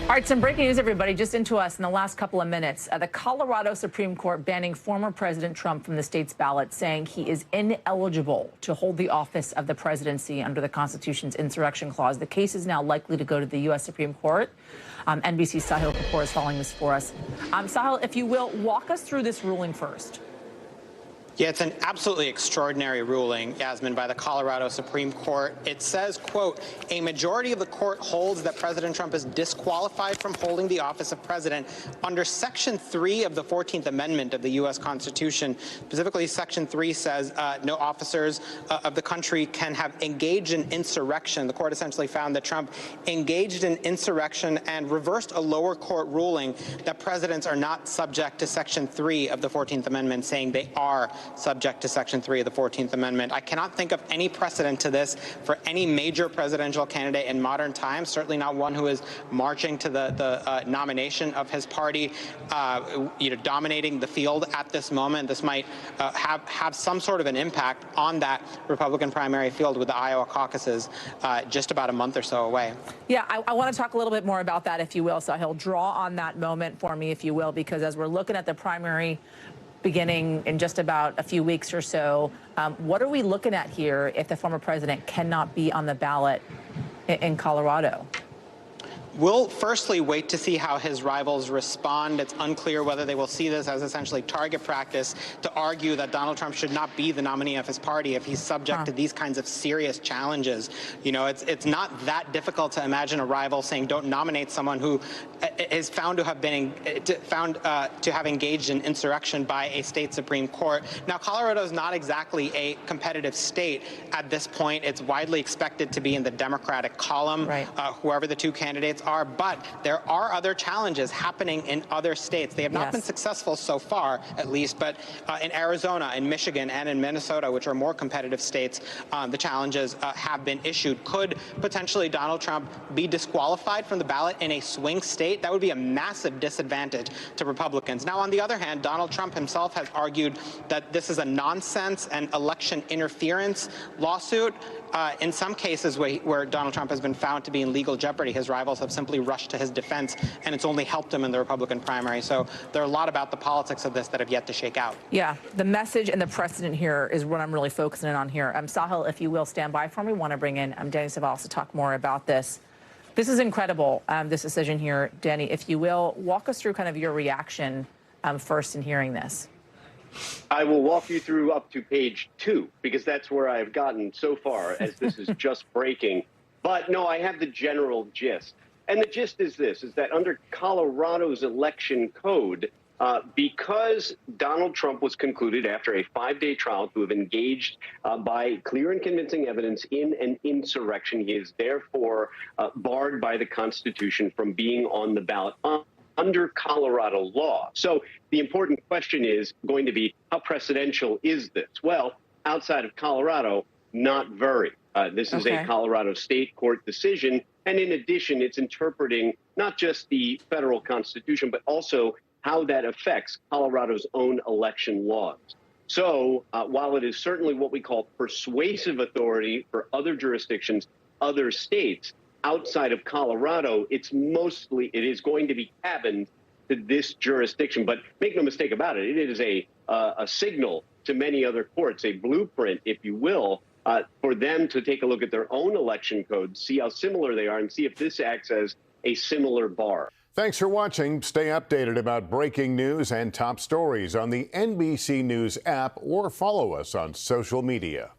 All right, some breaking news, everybody, just into us in the last couple of minutes. The Colorado Supreme Court banning former President Trump from the state's ballot, saying he is ineligible to hold the office of the presidency under the Constitution's insurrection clause. The case is now likely to go to the U.S. Supreme Court. NBC's Sahil Kapoor is following this for us. Sahil, if you will, walk us through this ruling first. Yeah, it's an absolutely extraordinary ruling, Yasmin, by the Colorado Supreme Court. It says, quote, a majority of the court holds that President Trump is disqualified from holding the office of president under Section 3 of the 14th Amendment of the U.S. Constitution. Specifically, Section 3 says no officers of the country can have engaged in insurrection. The court essentially found that Trump engaged in insurrection and reversed a lower court ruling that presidents are not subject to Section 3 of the 14th Amendment, saying they are subject to Section 3 of the 14th Amendment. I cannot think of any precedent to this for any major presidential candidate in modern times, certainly not one who is marching to the nomination of his party, dominating the field at this moment. This might have some sort of an impact on that Republican primary field with the Iowa caucuses just about a month or so away. Yeah, I want to talk a little bit more about that, if you will. So he'll draw on that moment for me, if you will, because as we're looking at the primary beginning in just about a few weeks or so, what are we looking at here if the former president cannot be on the ballot in Colorado? We'll firstly wait to see how his rivals respond. It's unclear whether they will see this as essentially target practice to argue that Donald Trump should not be the nominee of his party if he's subject to these kinds of serious challenges. You know, it's not that difficult to imagine a rival saying don't nominate someone who is found to have been to have engaged in insurrection by a state Supreme Court. Now, Colorado is not exactly a competitive state at this point. It's widely expected to be in the Democratic column, right, whoever the two candidates are, but there are other challenges happening in other states. They have not been successful so far, at least, but in Arizona, in Michigan, and in Minnesota, which are more competitive states, the challenges have been issued. Could potentially Donald Trump be disqualified from the ballot in a swing state? That would be a massive disadvantage to Republicans. Now, on the other hand, Donald Trump himself has argued that this is a nonsense and election interference lawsuit. In some cases where Donald Trump has been found to be in legal jeopardy, his rivals have simply rushed to his defense, and it's only helped him in the Republican primary. So there are a lot about the politics of this that have yet to shake out. Yeah, the message and the precedent here is what I'm really focusing on here. Sahil, if you will, stand by for me. Want to bring in Danny Cevallos to talk more about this. This is incredible, this decision here. Danny, if you will, walk us through kind of your reaction first in hearing this. I will walk you through up to page 2, because that's where I've gotten so far, as this is just breaking. But no, I have the general gist. And the gist is this, is that under Colorado's election code, because Donald Trump was concluded after a 5-day trial to have engaged by clear and convincing evidence in an insurrection, he is therefore barred by the Constitution from being on the ballot under Colorado law. So the important question is going to be, how precedential is this? Well, outside of Colorado, not very. This is a Colorado state court decision. And in addition, it's interpreting not just the federal Constitution, but also how that affects Colorado's own election laws. So while it is certainly what we call persuasive authority for other jurisdictions, other states, outside of Colorado, it is going to be cabined to this jurisdiction. But make no mistake about it, it is a signal to many other courts, a blueprint, if you will, for them to take a look at their own election codes, see how similar they are, and see if this acts as a similar bar. Thanks for watching. Stay updated about breaking news and top stories on the NBC News app, or follow us on social media.